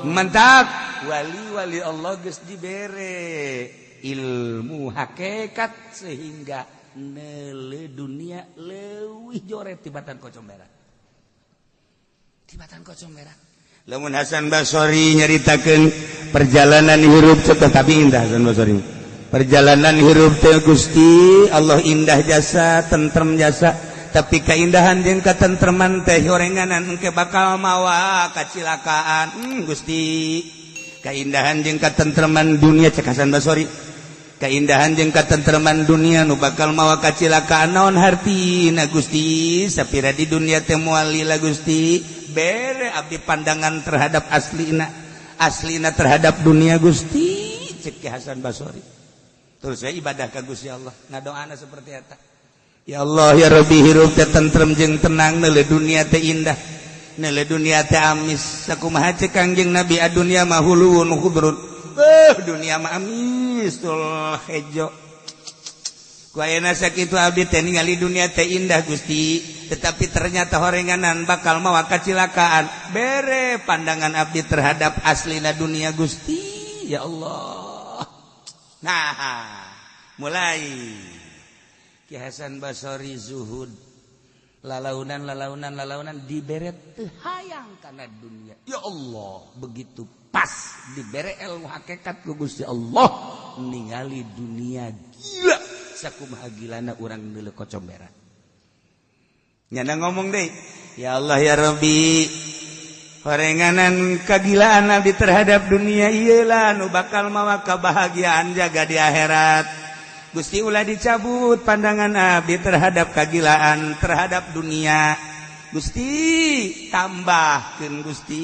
mantap wali-wali Allah geus dibere ilmu hakikat sehingga neule dunia leuwih joret tibatan Kocombera. Tibatan Kocombera. Lamun Hasan Basori nyaritakeun perjalanan hirup tapi indah Hasan Basori. Perjalanan hirup teh Gusti Allah indah jasa, tentrem jasa, tapi keindahan jeung katentreman teh horenganan engke bakal mawa kacilakaan. Gusti, keindahan jeung katentreman dunia cek Hasan Basori. Keindahan jeung katentreman dunia nu bakal mawa kacilakaan naon hartina Gusti, sapira di dunia teh moal lila Gusti, bere abdi pandangan terhadap aslina terhadap dunia Gusti, cek Hasan Basori. Terus saya ibadah ka Gusti Allah, ngadoana seperti eta. Ya Allah ya Rabbi hirup teh tentrem jeung tenang, neule dunia teh indah, neule dunia teh amis. Sakumaha cek Kangjeng Nabi adunya mah huluun khudrun. Dunia mah amis tul hejo. Ku ayeuna sakitu abdi teh ningali dunia teh indah Gusti, tetapi ternyata horenganan bakal mawa kacilakaan. Bere pandangan abdi terhadap aslina dunia Gusti. Ya Allah. Nah, mulai Ki Hasan Basori zuhud, lalaunan dibere teu hayang kana dunia. Ya Allah, begitu pas dibere ilmu hakikat ku Gusti Allah, ningali dunia gila sakumaha gilana urang neuleuh Kocombera. Nyana ngomong deui, ya Allah ya Rabbi, horenganan kagilaan abdi terhadap dunia ieu lah nu bakal mawa kebahagiaan jaga di akhirat. Gusti ulah dicabut pandangan abdi terhadap kagilaan terhadap dunia. Gusti tambahkeun Gusti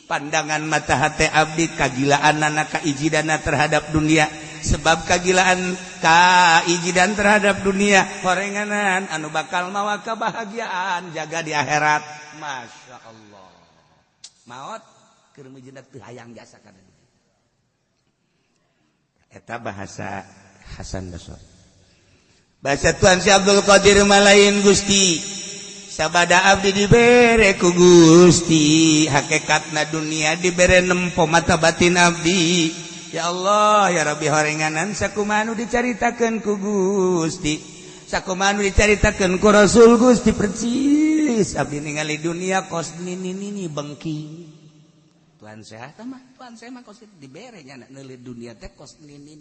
pandangan mata hati abdi kagilaanana kaijidana terhadap dunia, sebab kagilaan kaijidan terhadap dunia horenganan anu bakal mawa kebahagiaan jaga di akhirat. Masya Allah, maot keur mujina teu hayang jasa kana dunia. Eta bahasa Hasan Basori. Bahasa Tuan Si Abdul Qadir malain Gusti, sabada abdi dibere ku Gusti hakikatna dunia dibere nempo mata batin abdi. Ya Allah ya Rabbi horenganan sakumaha nu dicaritakeun ku Gusti, sakumaha nu dicaritakeun ku Rasul Gusti percis abdi ningali dunia kos nini bengking. Tuan sehat mah tuan saya mah kos dibere nya neuleuh dunia teh kos nini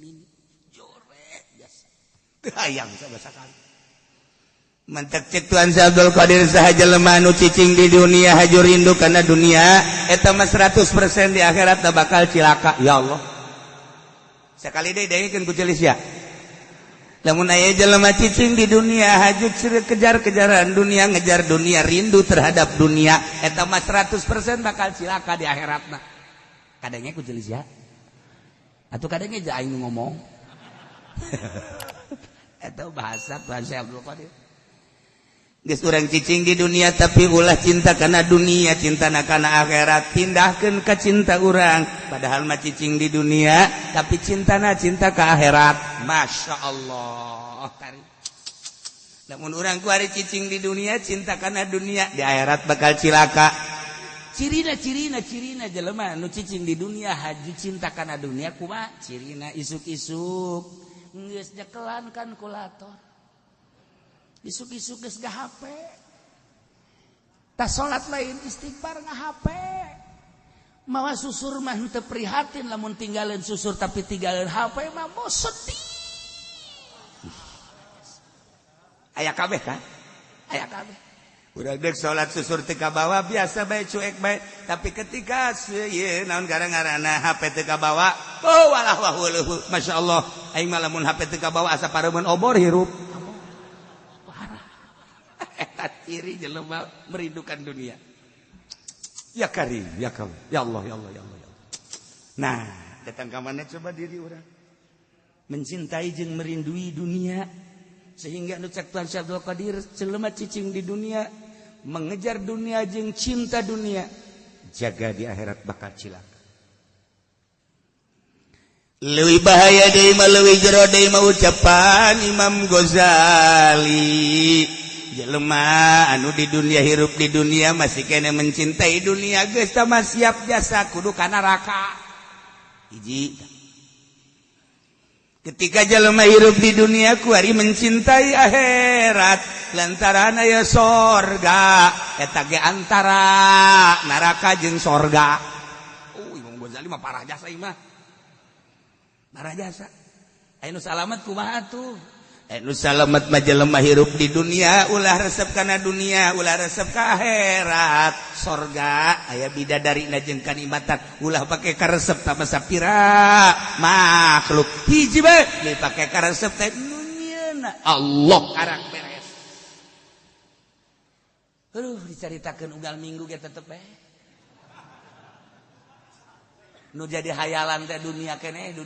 joret biasa teu hayang sabasakali. Mantak cek Tuan Si Abdul Qadir sahaja lemah nu cicing di dunia haju rindu kana dunia eta mah 100% di akhirat bakal cilaka. Ya Allah, sakali deui dengkeun ku celis ya. Lamun aya jelema cicing di dunia haju kejar-kejaran dunia, ngejar dunia, rindu terhadap dunia, eta mah 100% bakal cilaka di akhiratna. Kadenge ku celis ya. Atuh kadenge ja aing ngomong. Eta bahasa Tuan Si Abdul Qadir. Geus urang cicing di dunia tapi ulah cinta kana dunia, cintana kana akhirat, pindahkeun ka cinta urang. Padahal mah cicing di dunia tapi cintana cinta ka akhirat. Masya Allah. Lamun urang ku ari cicing di dunia cinta kana dunia, di akhirat bakal cilaka. Cirina jelema nu cicing di dunia haju cinta kana dunia kumaha? Cirina isuk-isuk geus nyekelan kan kulator. Isuk-isuk geus HP. Tas salat lain istighfar HP. Mawa susur mah teu prihatin lamun tinggalin susur tapi tinggalin HP mah mau sedih. Aya kabeh kan? Aya kabeh. Urang deuk salat susur teu kabawa biasa bae cuek bae, tapi ketika ieu naon gara-garana HP teu kabawa, oh walah wahuluh. Masyaallah, aing mah lamun HP teu kabawa asa pareumeuan obor hirup. Ciri jelema merindukan dunia. Ya Karim, ya Karim, ya Allah, ya Allah, ya Allah, ya Allah. Nah, datang ka mana coba diri orang mencintai jeung merindui dunia sehingga nu cek Tuan Si Abdul Qadir jelema cicing di dunia, mengejar dunia jeung cinta dunia, jaga di akhirat bakal cilaka. Leuwih bahaya deui mah leuwih jero deui mah ucapan Imam Ghazali. jelema anu di dunia hirup di dunia masih kena mencintai dunia geus tah mah siap jasa kudu ka neraka hiji. Ketika jelema hirup di dunia kuari mencintai akhirat lantaran aya sorga eta ge antara neraka jeung sorga. Imam Ghazali mah parah jasa ieu mah parah jasa. Anu salamet kumaha tuh? Nu salamet mah jelema hirup di dunia ulah resep kana dunia ulah resep ka akhirat sorga aya bidadarina jeung kanikmatan ulah pake ka resep tah sapira makhluk hiji bae dipake ka resep teh dunyana Allah karang beres. Dicaritakeun unggal minggu ge tetep bae nu jadi hayalan teh dunia keneh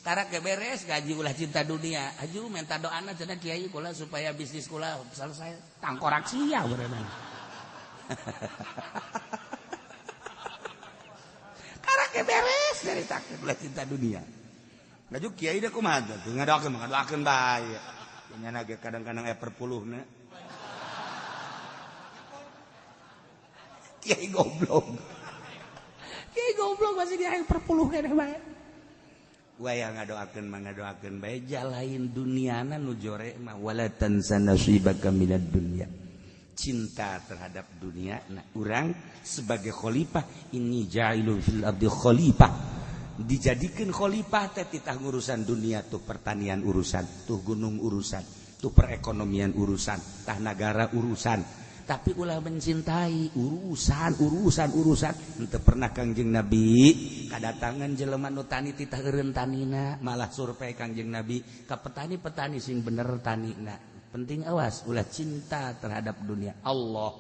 tarak ke beres gaji ulah cinta dunia aju minta doana cenah kiai kula supaya bisnis kula selesai tangkorak sia beneran. Tarak ke beres dari takdir ulah cinta dunia aju kiai da kumaha tuh ngadoakeun bae nya ge kadang-kadang perpuluhna kiai goblok masih di perpuluh keneh bae. Wayang ngadoakeun bae jalain duniana nu jore mah wala tansa nasibaka minad dunya. Cinta terhadap dunia. Nah, urang sebagai khalifah ini ja'ilun fil ardi khalifah. Dijadikeun khalifah teh titah ngurusan dunia tuh pertanian urusan, tuh gunung urusan, tuh perekonomian urusan, tah negara urusan. Tapi ulah mencintai urusan henteu pernah Kangjeng Nabi kadatangan jelema nu tani titah eureun tanina malah survei Kangjeng Nabi ka petani-petani sing bener tanina penting awas ulah cinta terhadap dunia Allah.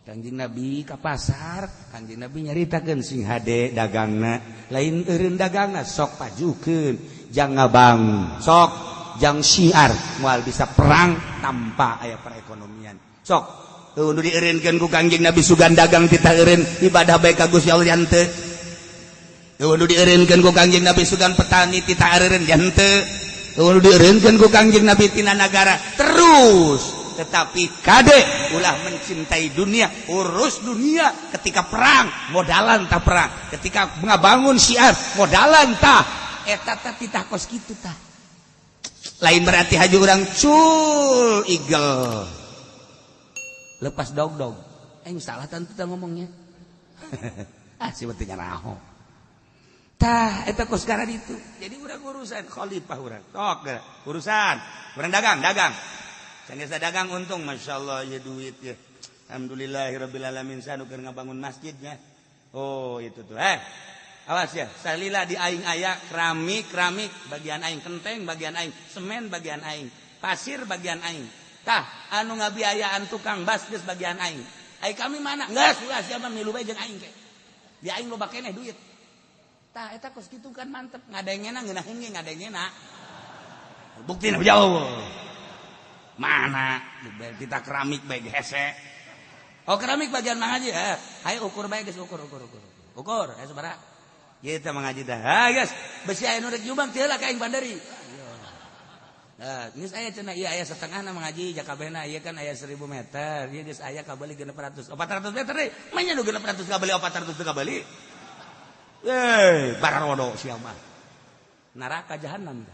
Kangjeng Nabi ka pasar Kangjeng Nabi nyaritakeun sing hade dagangna lain eureun dagangna sok pajukeun jang ngabang sok jang syiar moal bisa perang tanpa aya perekonomian sok nu dieureunkeun ku Kangjeng Nabi sugan dagang titah eureun ibadah bae ka Gusti Allah henteu. Nu dieureunkeun ku Kangjeng Nabi sugan petani titah eureun henteu. Nu dieureunkeun ku Kangjeng Nabi tina nagara terus tetapi kade ulah mencintai dunia urus dunia ketika perang modalan tah perang ketika ngabangun syiar modalan tah eta tah titah kos kitu tah lain berarti haji urang cul igel lepas dog salah tentu ngomongnya si beuteung nyaho tah eta kos karan itu jadi urang urusan khalifah urang sok urusan urang dagang sanggeus dagang untung masyaallah ya duit ya alhamdulillahirabbil alamin sanu keur ngabangun masjidnya oh itu tuh awas ya salila di aing aya keramik bagian aing kenteng bagian aing semen bagian aing pasir bagian aing tah anu ngabiayaan tukang bas geus bagian aing. Ai kami mana? Geus ulah sia mah milu bae jeung aing ke. Di aing loba keneh duit. Tah eta kos kitu kan mantep ngadengena ngeunaheun ge ngadengena. Buktina jauh. Mana? Kita keramik bae hese. Oh keramik bagian mah aja. Hayu ukur bae geus ukur. Ukur aya sabaraha? Ieu teh mangaji dah. Geus besi aya nu rek nyumbang teu lah ka aing bandari. Nah, geus aya cenah ieu aya setengahna mengaji jakabehna ieu kan aya 1000 meter. Ieu geus aya kabeli 600. 400 meter deui. Manya nu 600 kabeli 400 kabeli. Bararodo sia mah. Neraka jahanam.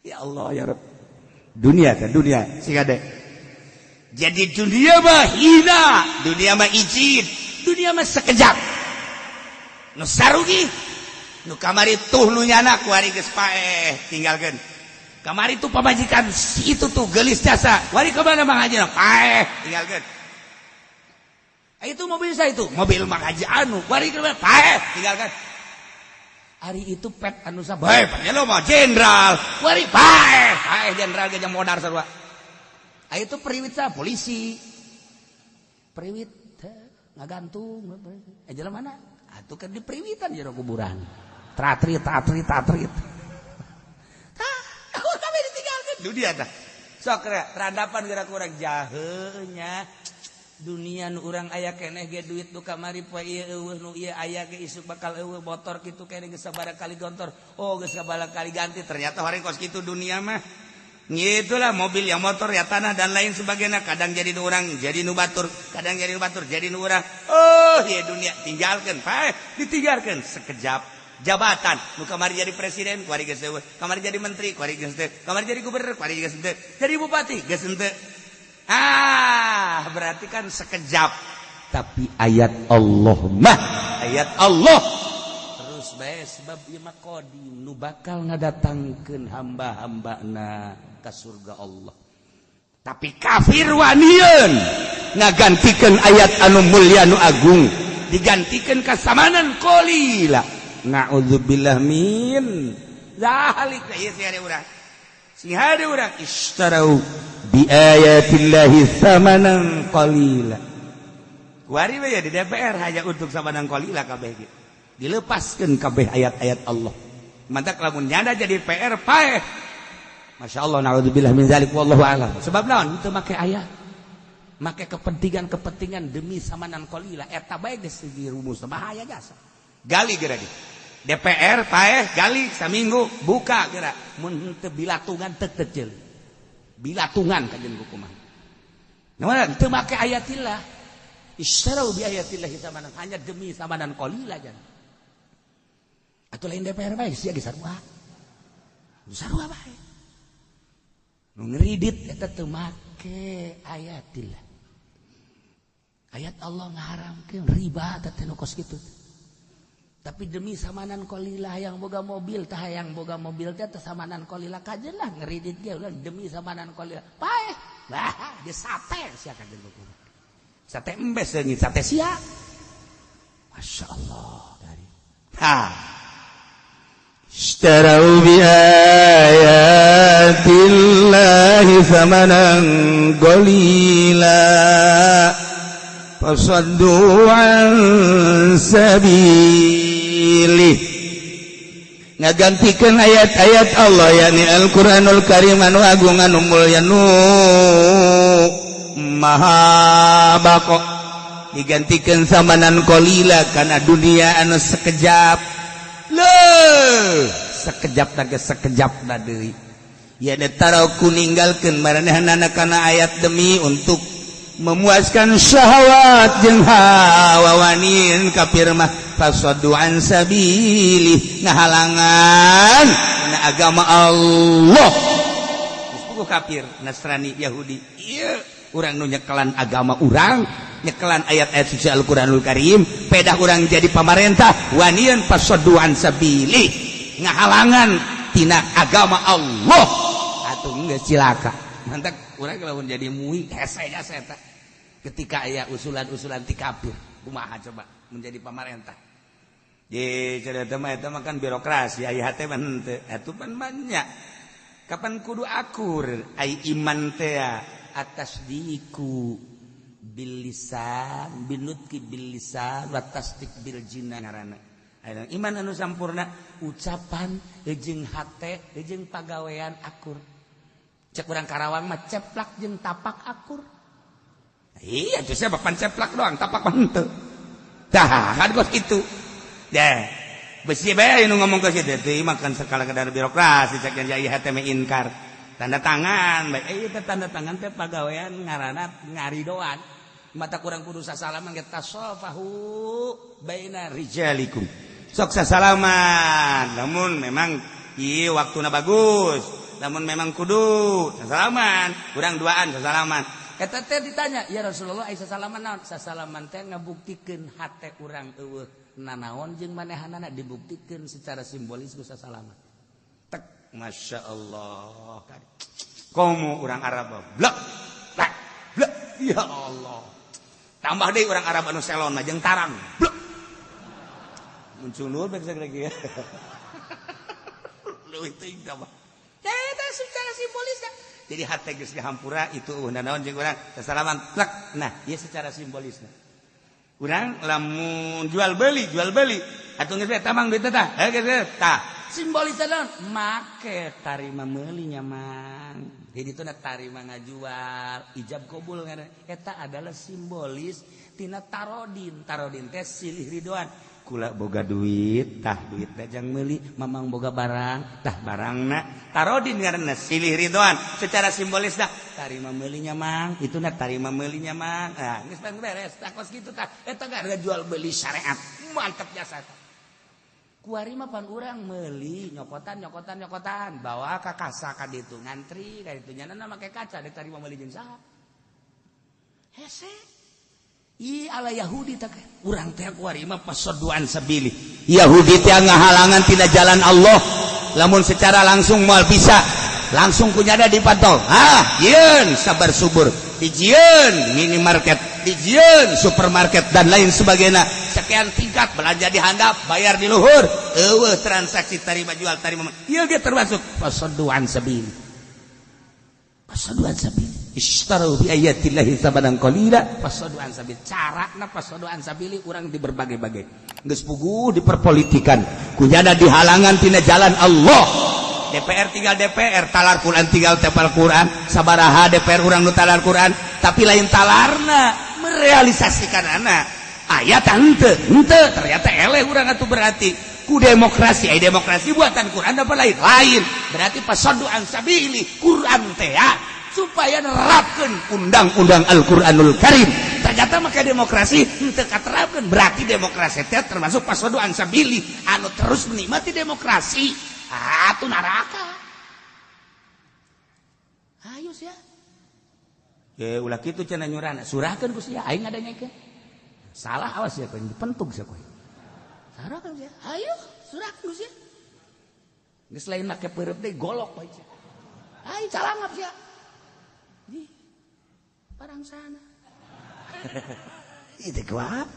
Ya Allah ya Rabb. Dunia sing ade. Jadi dunia mah hina, dunia mah ijid, dunia mah sekejap. Nu sarugi nu kamari tuh nu nyana kuari geus paeh tinggalkeun kamari tuh pamajikan itu tuh geulis jasa wari ka mana Mang Haji paeh tinggalkeun itu mobil saya itu mobil Mang Haji anu wari ka mana paeh tinggalkeun hari itu pet anu sabae pet lo mah jenderal wari paeh jenderal ge modar sarua itu periwit sa polisi periwit ngagantung jelema mana atuh kan di periwitan jero kuburan Tatrit. Kami ditinggalkan. Dunia dah. Sok radapan gerak kurang jahenya. dunia nu urang aya keneh ge duit nu kamari poe ieu eueuh nu ieu aya ge isuk bakal eueuh motor kitu keneh geus sabaraha kali gontor geus sabaraha kali ganti ternyata horekos kitu dunia mah ngitulah mobil yang motor ya tanah dan lain sebagainya kadang jadi nu urang jadi nu batur kadang jadi nu batur jadi nu urang ya dunia tinggalkeun paeh ditinggalkeun sekejap jabatan nu kamari jadi presiden kuari geus eueuh kamari jadi menteri kuari geus teu kamari jadi gubernur kuari geus teu jadi bupati geus teu berarti kan sekejap tapi ayat Allah mah ayat Allah terus bae sebab ieu mah qadim nu bakal ngadatangkeun hamba-hambana ka surga Allah tapi kafir wanieun ngagantikeun ayat anu mulya nu agung digantikeun ka samanan qalila naudzubillah min zalika ieu si hade urang istarau bi ayatillahi samanan qalila kuari we di DPR hanya untuk samanan qalila kabeh ge dilepaskeun kabeh ayat-ayat Allah mantak lamun nyanda jadi PR paeh masyaallah naudzubillah min zalik wallahu a'lam sebab naon teu make ayat make kepentingan demi samanan qalila eta bae geus dirumus bahaya jasa gali geura di DPR paeh gali saminggu buka geura mun teu bilatungan teu teu bilatungan kajian hukuman. Nah, teu make ayatillah. Istarau bi ayatillah samanan hanya demi samanan qalila jan. Atuh lain DPR bae sia ge sarua. Sarua bae. Nu ngridit eta teu make ayatillah. Ayat Allah ngaharamkeun riba teh nu kos kitu. Tapi demi samanan qalila yang boga mobil tah yang boga mobil teh samanan qalila kajeun lah ngeridit ge ulah demi samanan qalila paeh lah di sate sia kajeun buku sate embes deui sate sia masyaallah dari istarau bi ayatillahi samanan qalila fasaddu an sabilih ngagantikeun ayat-ayat Allah yakni Al-Qur'anul Karim anu agung anu mulya nu maha baqo digantikeun samanan qalila kana dunia anu sekejap sekejap teh sekejap da deui ya taraku ninggalkeun maranehna kana ayat demi untuk memuaskan syahwat jeung hawa wanin kafir mah fasaddu an sabilih ngahalangan na agama Allah disebut kafir Nasrani Yahudi ieu urang nu nyekelan agama urang nyekelan ayat-ayat suci Al-Qur'anul Karim pedah urang jadi pamarentah wanieun fasaddu an sabilih ngahalangan tina agama Allah atuh geus cilaka mantap urang lamun jadi muih hese jasa eta ketika aya usulan-usulan ti kafir kumaha coba menjadi pamarentah ye cerita mah eta mah kan birokrasi aya teh mah henteu atuh pan banyak kapan kudu akur ai iman teh atas diku bil lisan binutki bil lisan wa tasdik bil jinan ngaranna iman anu sampurna ucapan jeung hate jeung pagawean akur cek urang Karawang mah ceplak jeung tapak akur. Iya, itu saya bapan ceplak doang, tapak mah henteu. Tah, kan kos kitu. Deh, besi bae nu ngomong ke kitu teh makan sekala kadar birokrasi cek janji hate me inkar. Tanda tangan, bae ieu teh tanda tangan teh pagawean ngaranna ngaridoan. Mata kurang kudu sasalaman ge tasafahu baina rijalikum. Sok sasalaman, namun memang ieu waktuna bagus. Namun memang kudu sasalaman, kurang duaan sasalaman. Eta teh ditanya, ya Rasulullah aya sasalaman naon? Sasalaman teh ngabuktikeun hate urang eueuh nanaon jeung manehanana dibuktikeun secara simbolis ku sasalaman. Tek, masyaallah. Komo urang Arab blek. Blek. Ya Allah. Tambah deui urang Arab anu selon mah jeung tarang. Blek. Muncul nur bek lagi ya. Leuwih teuing tambah. Eta secara simbolisnya. Jadi hate geus dihampura itu naon jeung urang sasalaman plek. Nah, ieu secara simbolisna. Urang lamun jual beli, atuh geus tamang duit tah. Tah, simbolisna naon? Make tarima meuli nya mang. jadi itu tarima ngajual ijab kabul eta adalah simbolis tina tarodin teh silih ridwan kula boga duit tah duit dajang meuli mamang boga barang tah barangna tarodin ngaranna silih ridwan secara simbolis dah tarima meulinya mang itu tarima meulinya mang geus beres tah kos kitu tah eta gara jual beli syariat mantep jasa kuari mah pan urang meuli nyokotan bawa ka kasa ka ditu ngantri ka ditu nyanana make kaca ditarima meuli jeung saha hese ala Yahudi tak urang teh kuari mah pasodoan sabili Yahudi teh ngahalangan tina jalan Allah lamun secara langsung moal bisa langsung kunyada dipantol yeun sabar subur dijieun minimarket dijieun supermarket dan lain sebagainya sekian tingkat belanja di handap bayar di luhur eueuh transaksi tarima jual tarima ieu ge termasuk pasodoan sabili Ishtaru bi ayatillahi tsamanan qalila pasodoan sabili carana pasodoan sabili urang di berbagai-bagai geus puguh diperpolitikan kunyana dihalangan tina jalan Allah DPR tinggal DPR talar Quran tinggal tepal Quran sabaraha DPR urang nu talar Quran tapi lain talarna merealisasikan anak ayat henteu ternyata eleh urang atuh berarti ku demokrasi demokrasi buatan Quran apa lain berarti pasodoan sabili Quran teh supaya nerapkeun undang-undang Al-Qur'anul Karim ternyata maka demokrasi henteu katerapkeun berarti demokrasi teh termasuk pasodoan sabili anu terus menikmati demokrasi atuh neraka ayo sia ulah kitu cenah nyurana surahkeun ku sia aing ngadanyakeun salah awas ya kan dipentug sia kowe sarahkeun sia ayo surahkeun ku sia geus lain make peureup deui golok bae sia aing calangap sia di parang sana itu kuat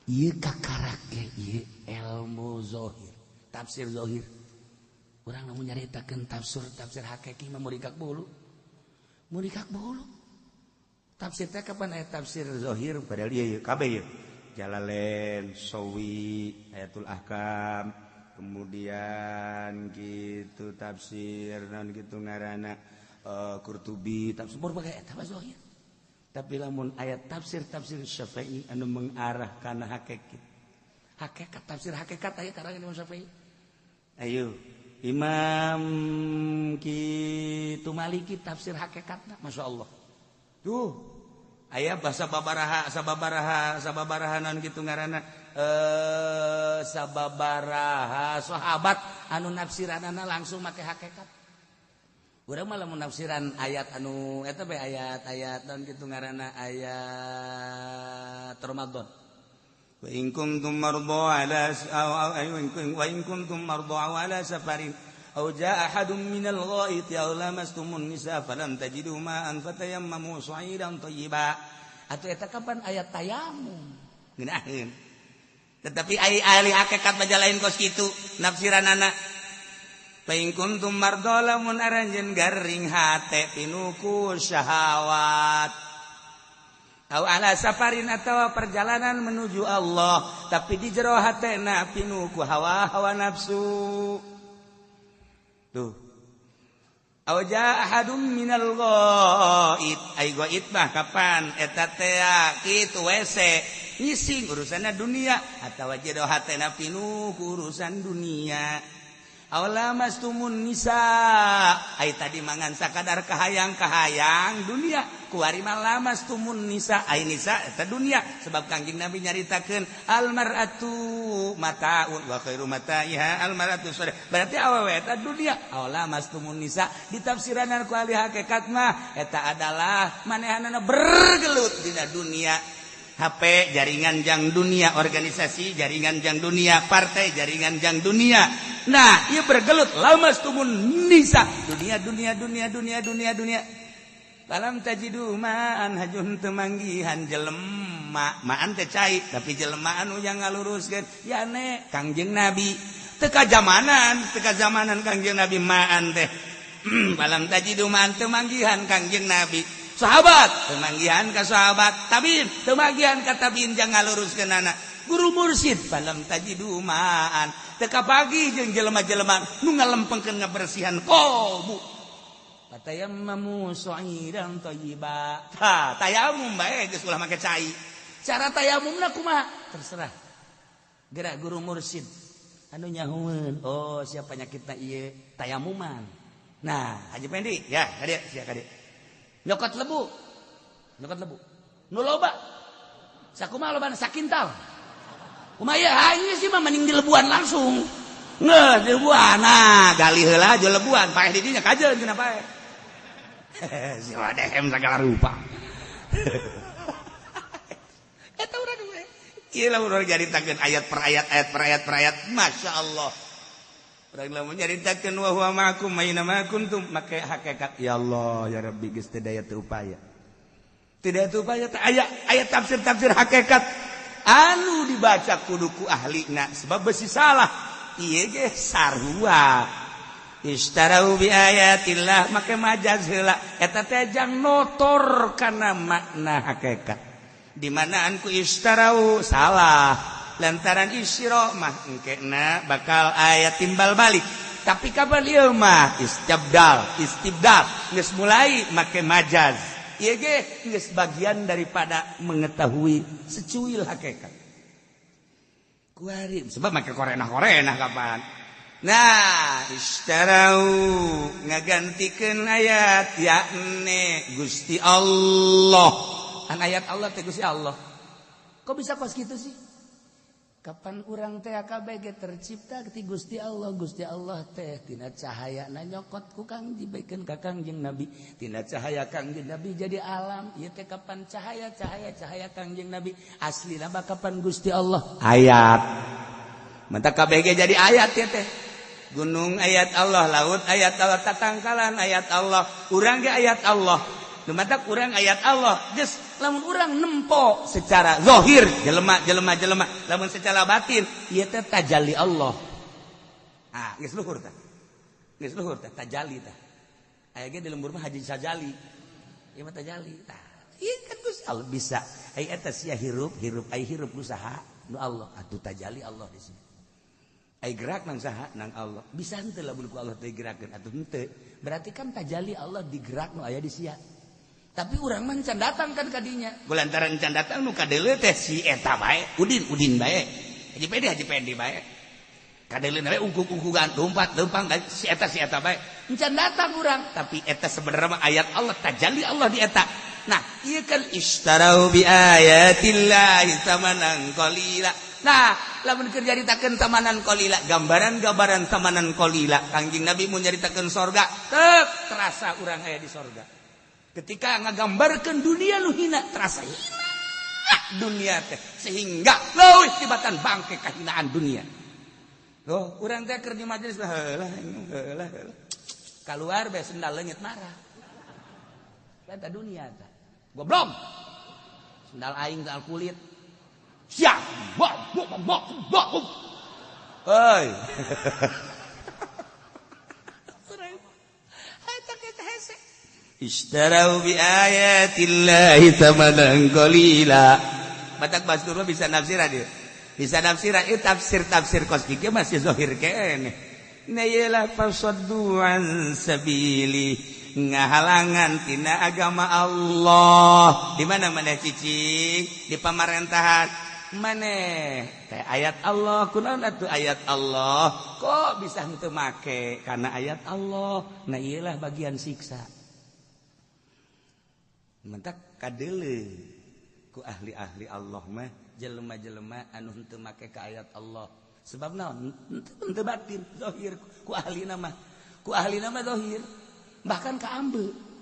ieu kakarake ieu ilmu zahir tafsir zahir urang lamun nyaritakeun tafsir hakiki mah murikak bulu tafsir teh kapan aya tafsir zahir padahal ieu kabeh ieu Jalalain Sawi Ayatul Ahkam kemudian gitu tafsir naon kitu ngaranna Qurtubi tafsir berbagai eta zahir tapi lamun ayat tafsir Syafi'i anu mengarah kana hakikat tafsir hakikat aya karangan Imam Syafi'i ayo Imam kitu Maliki tafsir hakikatna masyaallah tuh aya bahasa sababaraha naon kitu ngaranna sababaraha sahabat anu nafsiranana langsung make hakikat urang mah lamun nafsiran ayat anu eta bae ayat naon kitu ngaranna ayat Ramadan wa in kuntum marḍā 'ala wa in kuntum marḍā 'ala safarin aw jaa'a ahadun minal ghaiti aw lamastumun nisaa falam tajidu ma'an fatayammamu sa'idan thayyiba atuh eta kapan ayat tayamum ngeunaheun tetapi ahli hakikat mah lain kos kitu nafsiranana fa in kuntum marḍā lamun aranjeun garing hate pinuku syahawat aw ala safarin atawa perjalanan menuju Allah tapi di jero hatena pinuku hawa nafsu tuh aw jaa ahadum minal ghaid ai ghaid mah kapan eta teh kitu wese ngisi urusanna dunia atawa jero hatena pinuku urusan dunia awla mastumun nisa ai tadi mangan sakadar kahayang dunia kuari malamas tumun nisa ai nisa eta dunia sebab Kangjeng Nabi nyaritakeun al mar'atu mataun wa khairu mata'iha al mar'atu sore berarti awewe eta dunia awla mastumun nisa ditafsiranan ku ahli hakikat mah eta adalah manehanana bergelut dina dunia HP jaringan jang dunia organisasi jaringan jang dunia partai jaringan jang dunia nah ia bergelut lamas tumun nisa dunia Falam tajidu ma'an hajun temanggihan jelema ma'an teh cai tapi jelema anu yang ngaluruskeun ya ne Kangjeng Nabi teka zamanan Kangjeng Nabi ma'an teh falam tajidu ma'an temanggihan Kangjeng Nabi sahabat temanggihan ka sahabat tabiin temanggihan ka tabiin jang ngaluruskeun anak guru mursyid falam tajidu ma'an teka pagi jeung jelema-jelema nu ngalempengkeun ngabersihan kolbu Tayammamu sa'idan thayyiba. Tah, tayamum bae geus ulah make cai. Cara tayamumna kumaha? Terserah. Gerak guru mursyid anu nyahueun. Oh, sia penyakitna ieu tayamuman. Nah, Haji Pendi, ya, kade sia kade. Nyokot lebu. Nyokot lebu. Nu loba. Sakumaha lobana sakintal. Kumaha ya ieu sih mah mending dilebuan langsung. Ngeuh dilebuan. Nah, gali heula aja lebuan, paeh di dinya kajeun cenah paeh. Si wadehem segala rupa. Eta urang we. Ieu lah urang nyaritakeun ayat per ayat. Masya Allah. Urang lamun nyaritakeun wa huwa ma'akum aina ma kuntum make hakikat ya Allah ya Rabbi geus teu daya teu upaya. Teu daya teu upaya teh ayat tafsir hakikat anu dibaca kudu ku ahlina sebab besi salah. Ieu ge sarua. Istarau bi ayatillah make majaz heula eta teh jang notor kana makna hakikat di mana anku istarau salah lantaran isyra mah engkena bakal aya timbal balik tapi kabar ieu mah istibdal geus mulai make majaz ieu ge geus bagian daripada mengetahui secuil hakikat kuari sebab make korenah kapan. Nah, istarau ngagantikeun ayat yakni Gusti Allah. An ayat Allah teh Gusti Allah. Kok bisa kos gitu sih? Kapan urang teh kabeh tercipta ti Gusti Allah. Gusti Allah teh tina cahayana nyokot ku Kang dibikeun ka Kangjeng Nabi. Tina cahaya Kangjeng Nabi jadi alam. Ieu teh kapan cahaya Kangjeng Nabi. Aslina mah kapan Gusti Allah? Ayat. Mantap kabeh jadi ayat ya teh. Gunung ayat Allah, laut ayat Allah, tatangkalan ayat Allah, urang ge ayat Allah. Dumadak urang ayat Allah, geus lamun urang nempo secara zahir jelema, lamun secara batin ieu teh tajalli Allah. Ah, geus luhur tah. Geus luhur tah tajalli tah. Aya ge di lembur mah haji sajali. Ieu mah tajalli tah. Ieu kan Gusti Allah bisa. Ai eta sia hirup ai hirup ku saha? Nu Allah, atuh tajalli Allah di sini. Ai gerak nang saha nang Allah bisa henteu lamun ku Allah teu gerakeun atuh henteu berarti kan tajalli Allah digerak nu aya di sia tapi urang mah can datang kan ka dinya kulantaran can datang nu kadeuleu teh si eta bae udin bae haji pendi bae kadeuleu bae ungkuk-ungkugan leumpang si eta bae can datang urang tapi eta sebenarnya mah ayat Allah tajalli Allah di eta nah ieu kan istarau bi ayatillahi samanan qalila. Nah, lamun keur nyaritakeun tamanan qalila, gambaran tamanan qalila. Kangjeng Nabi mun nyaritakeun sorga, teu terasa urang aya di sorga. Ketika ngagambarkeun dunia nu hina, terasa hina dunia teh sehingga leuwih tibatan bangke kahinaan dunia. Loh, urang teh keur di majelis heulah. Kaluar bae sendal leungit marah. Eta dunia teh. Goblok. Sendal aing sendal kulit. Siap, hei, istarau bi ayatillahi tamanan qalila. Batak bastur bisa nafsiran dia. Bisa nafsiran itu tafsir kos kieu masih zahir kene. Na yalah fasaddu an sabili ngahalangan tina agama Allah. Di mana cicing? Di pamarantahan maneh teh ayat Allah kunaon atuh ayat Allah kok bisa henteu make karena ayat Allah nah iyalah bagian siksa mentak kadeuleu ku ahli-ahli Allah mah jelema-jelema anu henteu make ka ayat Allah sebab naon henteu batin zahir ku ahlina mah zahir bahkan ka ambe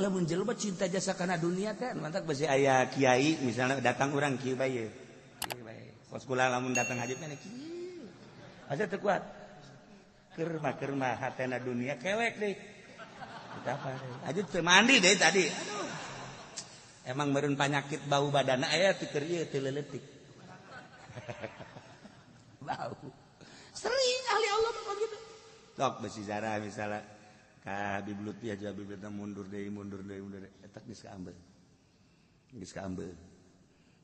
lamun jelema cinta jasa kana dunia teh mantap besi aya kiai misalnya datang urang kieu bae. Pos kula lamun datang haji teh kieu. Asa teu kuat. Keur mah hatena dunia kelek deui. Kita apa deui? Aju teu mandi deui tadi. Aduh. Emang meureun panyakit bau badanna aya teu keur ieu teu leuletik. Bau. Sering ahli Allah mah gitu. Sok besi Zara misalnya Habib Lutfi aja Habib Lutfi mundur deh etak geus ka Ambel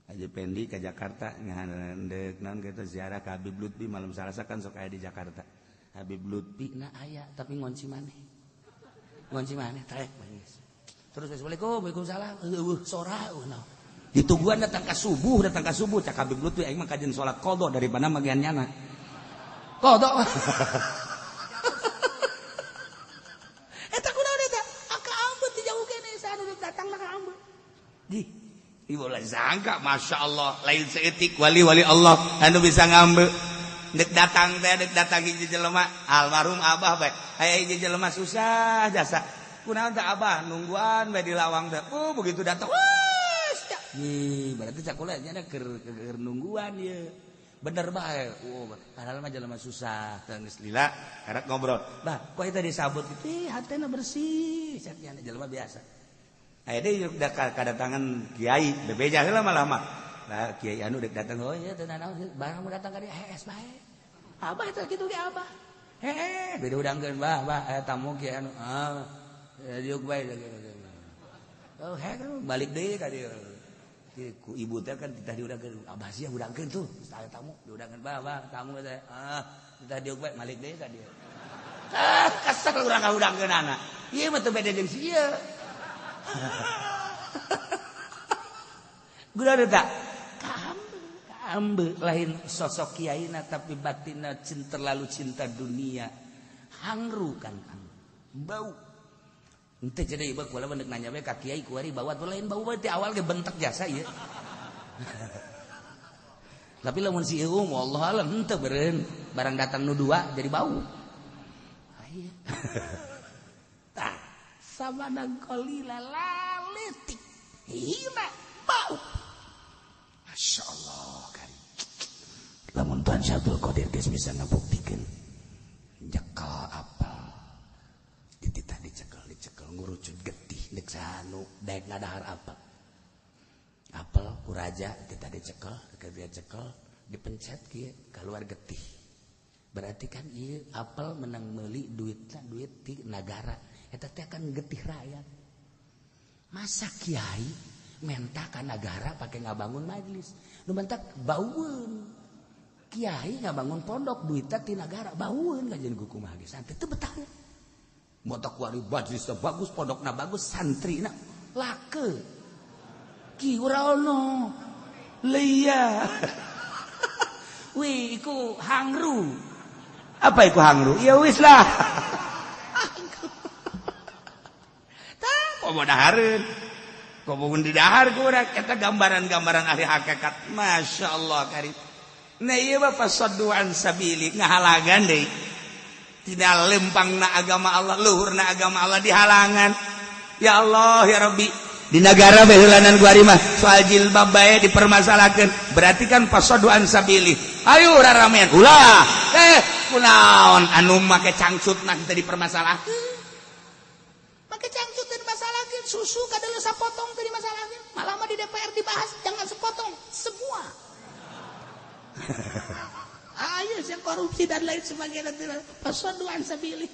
aja pendi ke Jakarta ngandeuk naon kitu ziarah ka Habib Lutfi malam Salasa kan sok aya di Jakarta Habib Lutfi na aya tapi ngonci maneh ngonci maneh trek terus assalamualaikum waalaikumsalam sora ditungguan datang ke subuh cak habib lu tuh aing mah kajian salat qada daripada magian nyana qada eta kunaon eta ka ambet dijauh kene sana datang ka ambet di ibu lah sangka masyaallah lain seetik wali-wali Allah anu bisa ngambe dek datang hiji jelema almarhum abah bae aya hiji jelema susah jasa kunaon teh abah nungguan bae di lawang teh begitu datang berarti cakula nya keur nungguan ieu bener bae padahal mah jelema susah geus lila karek ngobrol bah kok eta disabut itu hatena bersih cak nya jelema biasa aya deui da kadatangan kiai bebeja heula malah mah lah kiai anu dek datang oh ieu teh naon barang datang ka dieu hees bae abah teh kitu ge abah beda udangkeun bah aya tamu kiai anu diuk bae oh balik deui ka dieu ku ibu teh kan titah diudangkeun abah sia udangkeun tuh saya tamu diudangkeun bah tamu teh titah diuk bae balik deui ka dieu kesel urang ngaudangkeun anak ieu mah teu beda jeung sia gula eta kaambe lain sosok kiaina tapi batinna terlalu cinta dunia hangru kan bau ente jadi ibu kula mendek nanya we ka kiai kuari bawa tuh lain bau teh awal ge bentek jasa ieu. Tapi lamun si eum wallah alam henteu beureun barang datang nu dua jadi bau. Aya. Tah sabana qalila laletik. Hina bau. Masyaallah kan. Lamun Tuhan Syabul Qadir geus bisa ngabuktikeun nyekel apel. Dititah dicekel ngurucut getih dek sanu daek ngadahar apel kuraja kita dicekel dia cekel dipencet kieu keluar getih berarti kan ieu apel menang meuli duit ti nagara eta teh kan getih rakyat masa kiai menta ka nagara pake ngabangun majelis nu mentak baueun kiai ngabangun pondok duitna ti nagara baueun kajian kumaha ge santai teu betah motok wali bajisna bagus pondokna bagus santrina lake ki ura ono leia wih iku hangru apa iku hangru ya wis lah tah komo dahareun komo mun didahar ku urang eta gambaran-gambaran ahli hakikat masyaallah karim nah ieu mah fasadduan sabili ngahalangan deui tidak lempangna agama Allah luhurna agama Allah dihalangan ya Allah ya Rabbi di negara behulanan guari mah soal jilbab bae dipermasalahkeun berarti kan pasoduan sabili ayo raramean ulah kunaon anu make cangcutna kita dipermasalahkeun make cangcut teh dimasalahkeun susu kadang sapotong teh dimasalahkeun malah mah di DPR dibahas jangan sepotong semua ayo saya korupsi dan lain sebagainya pasoduan sabili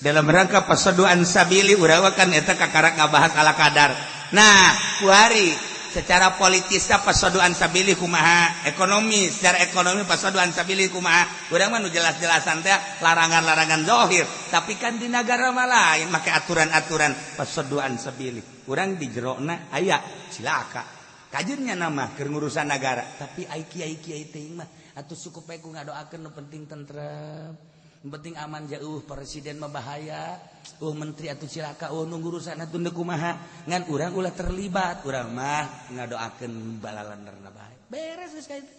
dalam rangka pasoduan sabili urang kan eta kakarak ngabahas ala kadar nah kuari secara politisnya pasoduan sabili kumaha ekonomi secara ekonomi pasoduan sabili kumaha urang mah nu jelas-jelasan teh larangan-larangan zahir tapi kan di negara mah lain make aturan-aturan pasoduan sabili urang di jerona aya cilaka kajennya nama keur ngurusan negara tapi ai kiai teh mah atuh cukup bae ku ngadoakeun nu penting tentrem nu penting aman jauh presiden mah bahaya menteri atuh cilaka nu ngurusan atuh teu kumaha ngan urang ulah terlibat urang mah ngadoakeun balalanderna bae beres geus ka itu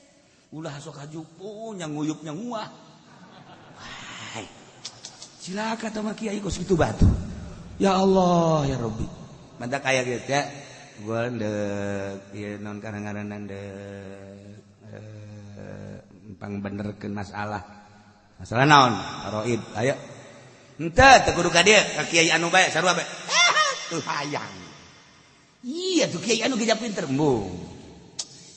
ulah sok hajupu nya nguyup nya nguah wah cilaka tah mah kiai kos kitu batu ya Allah ya Rabbi mantap aya kieu teh gua ndek ieu non kadang-kadang ndek pangbenerkeun masalah naon roid aya henteu teu kudu ka dieu ka kiai anu bae sarua bae teu hayang iya tuh kiai anu geja pinter embung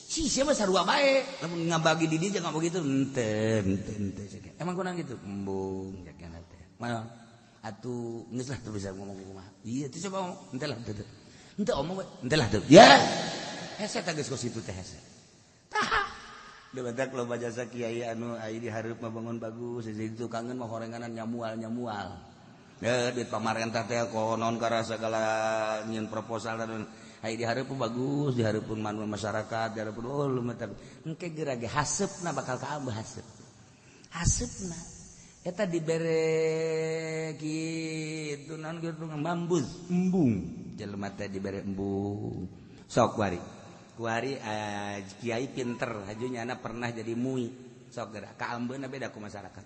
si siapa sarua bae lamun ngabagi di dieu jangan begitu henteu emang kunaon gitu embung jakna teh mana atuh geus lah teu bisa ngomong kumaha iya teu coba ngomong henteu lah teu ente omong ente lah tuh ya hese tagis kos itu teh hese tah debatak lo baca kiai anu ai dihareup mah bangun bagus jadi itu kangen mah horenganan nyamual duit pamarentah teh konon karena segala nyin proposal dan ai dihareupeun bagus dihareupeun manul masyarakat dihareupeun lu mah engke geura ge haseupna bakal kaambeuh haseupna eta dibere kitu naon kitu mambuz embung jelema teh dibere embung sok kuari kiai pinter hajunyana pernah jadi mui sok geura kaambeuhna beda ku masyarakat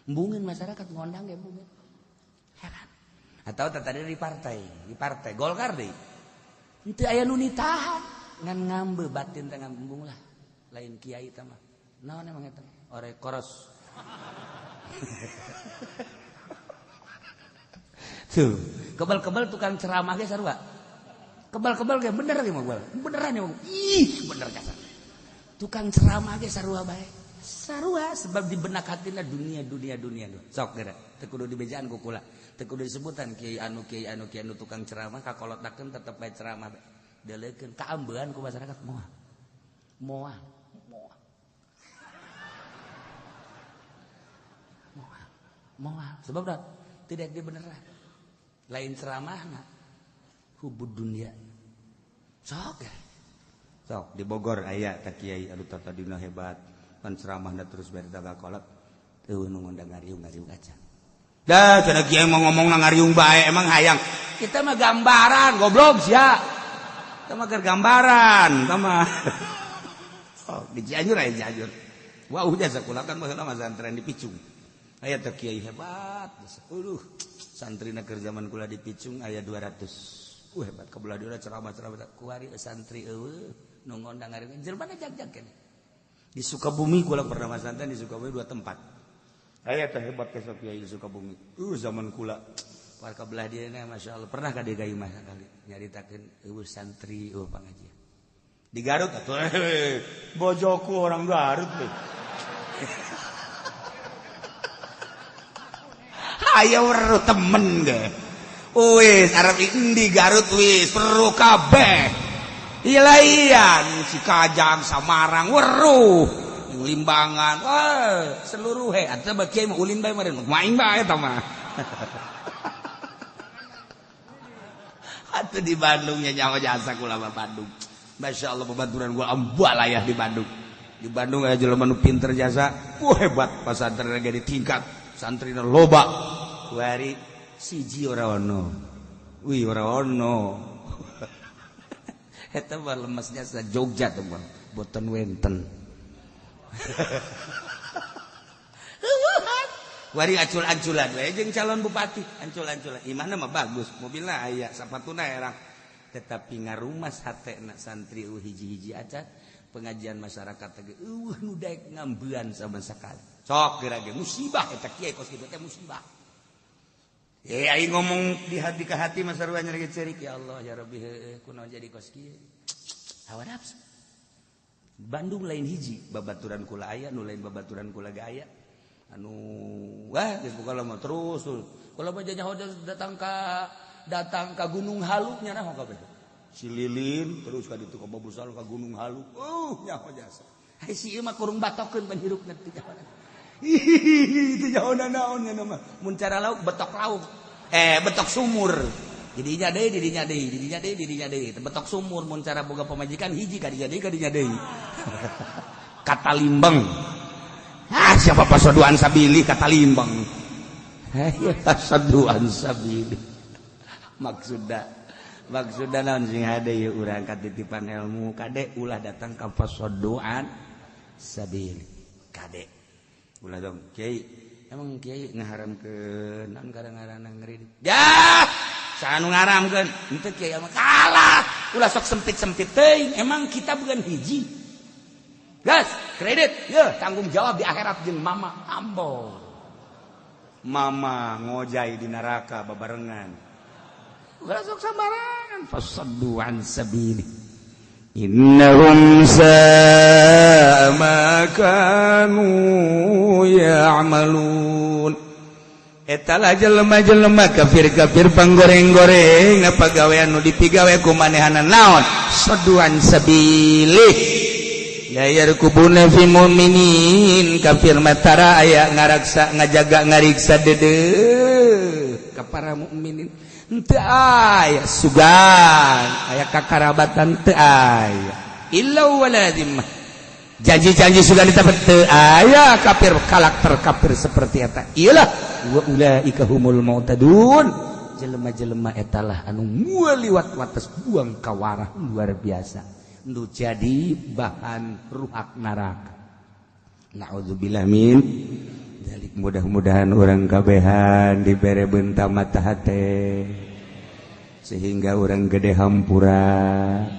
embungin masyarakat ngondang ge embungin heran atau tadi di partai Golkar deh itu aya nu nitahan ngan ngambeu batin teh ngambung lah lain kiai teh mah naon emang eta ore koros tuh kebal-kebal tukang ceramah ge sarua kebal-kebal ge bener ge mah beneran ya ih bener kasar tukang ceramah ge sarua bae sarua sebab di benak hatina dunia sok geura teu kudu dibejaan ku kula teu kudu disebutan kiai anu tukang ceramah kakolotdakeun tetep bae ceramah deleukeun kaambean ku masyarakat moal sebab tidak dibeneran lain ceramahna hubud dunia sok di Bogor aya tak kiai anu tadina hebat pan ceramahna terus bae daga kolot teu nu ngundang ngariung kaca dah cenah kiai mau ngomong na ngariung bae emang hayang kita mah gambaran goblok sia kita mah keur gambaran sama oh di Cianjur wah udah sakulah kan mah santren di Picung aya teh kiai hebat santrina keur zaman kula di Picung aya 200 hebat kabelah dia ceramah kuari santri eueuh nu ngondang ngariung jelema jag-jag keneh di Sukabumi kula pernah masantren di Sukabumi 2 tempat aya teh hebat ke kiai di Sukabumi zaman kula warga belah dia masyaallah pernah ka digai mah sekali nyaritakeun eueuh santri pangajian di Garut atuh bojoku orang Garut teh aya weru temen ge wis arep di Garut wis weru kabeh Ilaian si Kajang Samarang weruh Limbangan seluruh atuh bae mah ulin bae meureun main bae eta mah atuh di Bandung nya nyawa jasa kula mah Bandung masyaallah babaturan gua ambal aya di Bandung aya jelema nu pinter jasa hebat pasantren ge di tingkat santrina loba kuari siji ora ono eta mah lemesnya sa Jogja tuh bang boten wenten wari acul-anculan we jeung calon bupati ancul-anculan imahna mah bagus mobilna aya sapatuna erang tetapi ngarumas hatena santri hiji-hiji acan pengajian masyarakat teh nu daek ngambean sama sakali sok geura ge musibah eta kiai kos kitu teh musibah aing ngomong di hati ke hati mah sarua nyeri cerik ya Allah ya Rabbi kunaon jadi kos kieu hawa nafsu Bandung lain hiji babaturan kula aya nu lain babaturan kula ge aya anu wah geus buka mah terus kula mah jajah datang ka Gunung Halu nya naon kabeh si Lilin terus ka ditu ka Babusal ka Gunung Halu nyaho jasa ai si ieu mah kurung batokeun pan hirupna teh itu jauhna naon nya mah mun cara lauk betok lauk betok sumur didinya deui betok sumur mun cara boga pamajikan hiji ka dinya deui kata limbang siapa pasoduan sabili kata limbang pasoduan sabili maksudna naon sing hade ieu urang katitipan ilmu kade ulah datang ka pasoduan sabili kade ulah dong kiai emang kiai ngaharamkeun naon ngaranna ngeri ya sanu ngaramkeun henteu kiai mah kalah ulah sok sempit-sempit teuing emang kita bukan hiji gas kredit ye tanggung jawab di akhirat jeung mama ambo mama ngojai di neraka babarengan ulah sok sambarangan fasadduan sabili innahum sa'a ma kanu ya'malun eta lah jelema-jelema kafir-kafir panggoreng-goreng pagawean nu dipigawe ku manehana naon saduan sabilih ya yarkubuna fi mu'minin kafir matara aya ngaraksa ngajaga ngariksa dedeung ka para mukminin teu aya sugan aya kakarabatan teu aya illa waladim janji-janji sudah ditepet teu aya kafir karakter kafir seperti eta iyalah wa ulaika humul mu'tadun jelema-jelema etalah anu moal liwat wates buang kawarah luar biasa nu jadi bahan ruhak neraka naudzubillah min dzalik mudah-mudahan urang kabehan dibere beunta mata hate sehingga urang gede hampura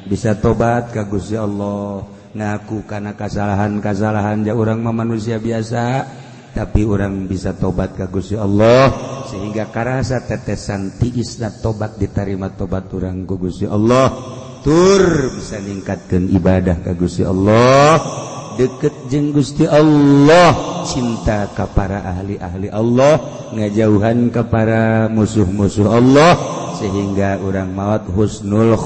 bisa tobat ka Gusti Allah ngaku kana kasalahan-kasalahan ja urang mah manusia biasa tapi urang bisa tobat ka Gusti Allah sehingga karasa tetesan tiisna tobat diterima tobat urang ku Gusti Allah tur bisa ningkatkeun ibadah ka Gusti Allah deket jeung Gusti Allah cinta ka para ahli-ahli Allah ngajauhan ka para musuh-musuh Allah sehingga urang maot husnul